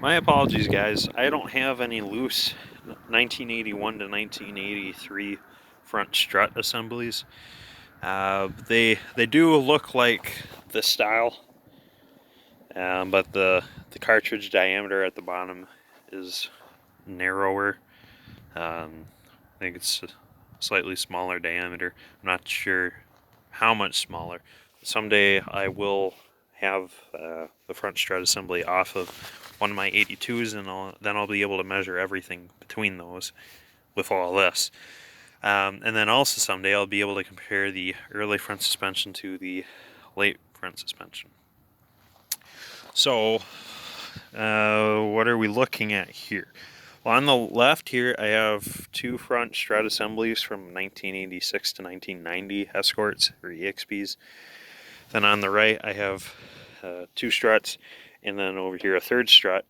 My apologies, guys. I don't have any loose 1981 to 1983 front strut assemblies. They do look like the style, but the cartridge diameter at the bottom is narrower. I think it's a slightly smaller diameter. I'm not sure how much smaller. Someday I will have the front strut assembly off of one of my 82s, and then I'll be able to measure everything between those with all this. And then also someday I'll be able to compare the early front suspension to the late front suspension. So, what are we looking at here? Well, on the left here, I have two front strut assemblies from 1986 to 1990 Escorts, or EXPs. Then on the right, I have two struts, and then over here, a third strut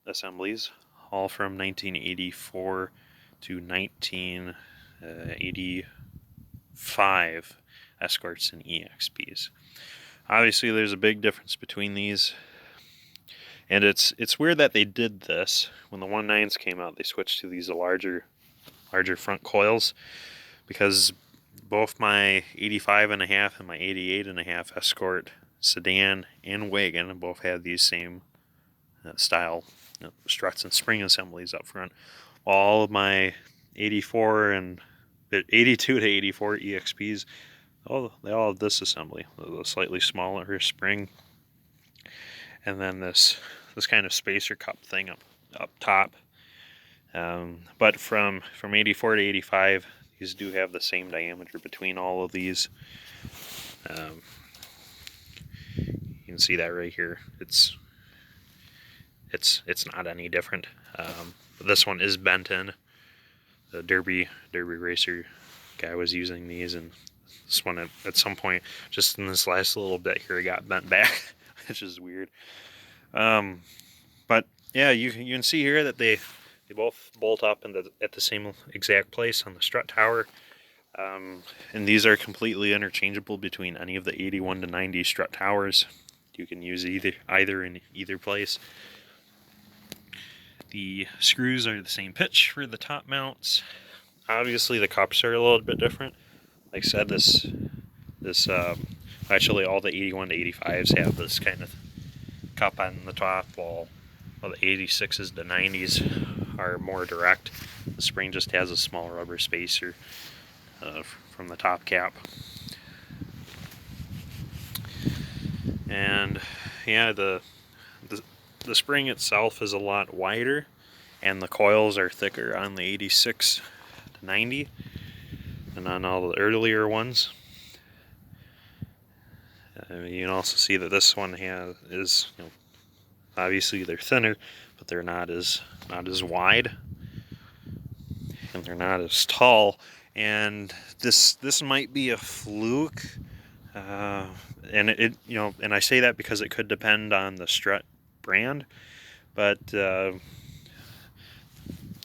assemblies, all from 1984 to 1985 Escorts and EXPs. Obviously, there's a big difference between these. And it's weird that they did this. When the 19s came out, they switched to these larger front coils, because both my 85.5 and my 88.5 Escort sedan and wagon both had these same style struts and spring assemblies up front. All of my 84 and 82 to 84 EXPs, they all have this assembly, a slightly smaller spring, and then this kind of spacer cup thing up top. But from 84 to 85, these do have the same diameter between all of these. You can see that right here. It's not any different. But this one is bent in. The Derby racer guy was using these, and this one at some point, just in this last little bit here, it got bent back, which is weird. But yeah, you can see here that they both bolt up at the same exact place on the strut tower. And these are completely interchangeable between any of the 81 to 90 strut towers. You can use either in either place. The screws are the same pitch for the top mounts. Obviously, the cups are a little bit different. Like I said, this actually all the 81 to 85s have this kind of cup on the top, while the 86s to 90s are more direct. The spring just has a small rubber spacer from the top cap. And yeah, the spring itself is a lot wider, and the coils are thicker on the 86 to 90 than on all the earlier ones. You can also see that this one is obviously they're thinner, but they're not as wide, and they're not as tall. And this might be a fluke, and and I say that because it could depend on the strut brand. But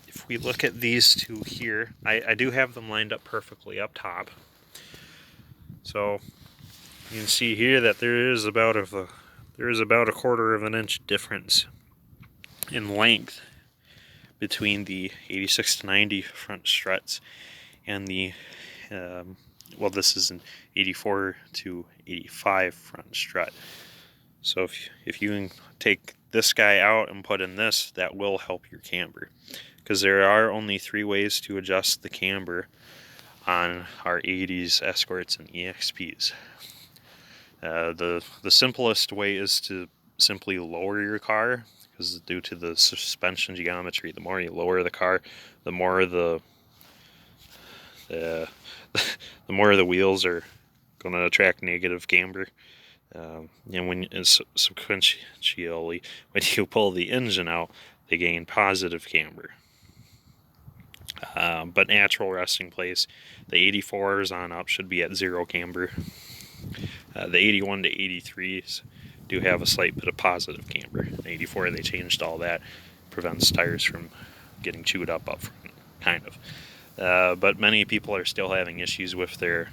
if we look at these two here, I do have them lined up perfectly up top. So you can see here that there is about a 1/4 of an inch difference in length between the 86 to 90 front struts and the this is an 84 to 85 front strut. So if you can take this guy out and put in this, that will help your camber, because there are only 3 ways to adjust the camber on our 80s Escorts and EXPs. The simplest way is to simply lower your car, because due to the suspension geometry, the more you lower the car, the more the more the wheels are going to attract negative camber. And sequentially, when you pull the engine out, they gain positive camber. But natural resting place, the 84s on up should be at 0 camber. The 81 to 83s do have a slight bit of positive camber. The 84, they changed all that, prevents tires from getting chewed up front, kind of. But many people are still having issues with their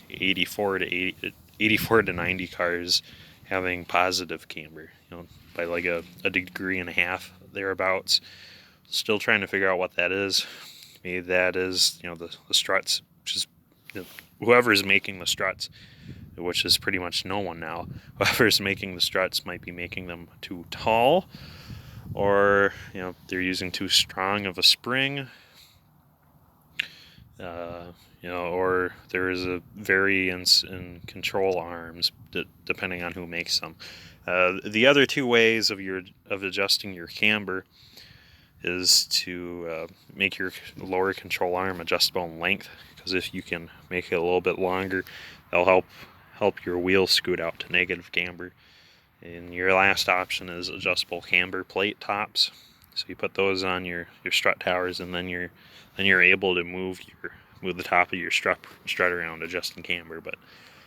84 to 90 cars having positive camber, by like a degree and a half thereabouts. Still trying to figure out what that is. Maybe that is, the struts, which is whoever's making the struts, which is pretty much no one now. Whoever's making the struts might be making them too tall, or they're using too strong of a spring. Or there is a variance in control arms depending on who makes them. The other two ways of adjusting your camber is to make your lower control arm adjustable in length, because if you can make it a little bit longer, that'll help your wheel scoot out to negative camber. And your last option is adjustable camber plate tops. So you put those on your strut towers, and then you're able to move the top of your strut around, adjusting camber. But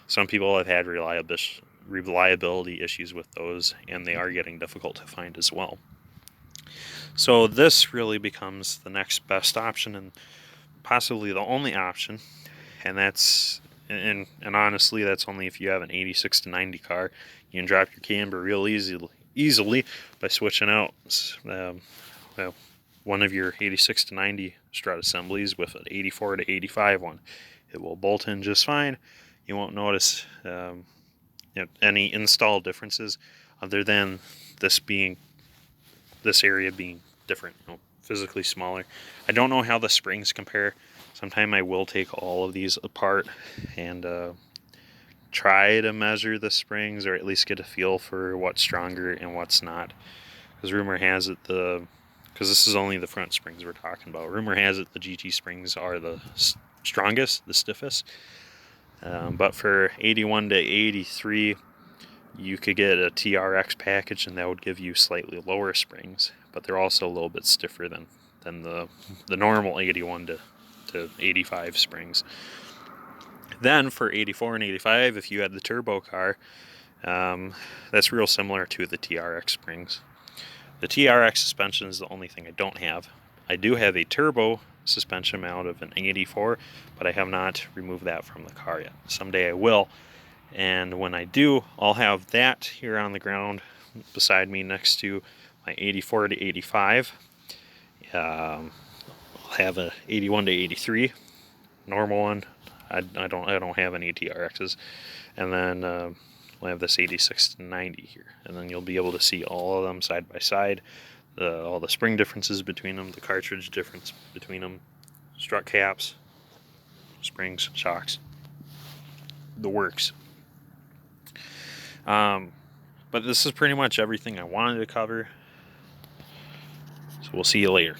some people have had reliability issues with those, and they are getting difficult to find as well. So this really becomes the next best option, and possibly the only option, and honestly, that's only if you have an 86 to 90 car. You can drop your camber real easily by switching out one of your 86 to 90 strut assemblies with an 84 to 85 one. It will bolt in just fine. You won't notice any install differences, other than this area being different, physically smaller. I don't know how the springs compare. Sometime I will take all of these apart and try to measure the springs, or at least get a feel for what's stronger and what's not. Because rumor has it because this is only the front springs we're talking about, rumor has it the GT springs are the strongest, the stiffest. But for 81 to 83, you could get a TRX package, and that would give you slightly lower springs, but they're also a little bit stiffer than the normal 81 to 85 springs. Then for 84 and 85, if you had the turbo car, that's real similar to the TRX springs. The TRX suspension is the only thing I don't have. I do have a turbo suspension mount of an 84, but I have not removed that from the car yet. Someday I will. And when I do, I'll have that here on the ground beside me next to my 84 to 85. I'll have a 81 to 83 normal one. I don't have any TRXs. And then we'll have this 86 to 90 here. And then you'll be able to see all of them side by side, all the spring differences between them, the cartridge difference between them, strut caps, springs, shocks, the works. But this is pretty much everything I wanted to cover. So we'll see you later.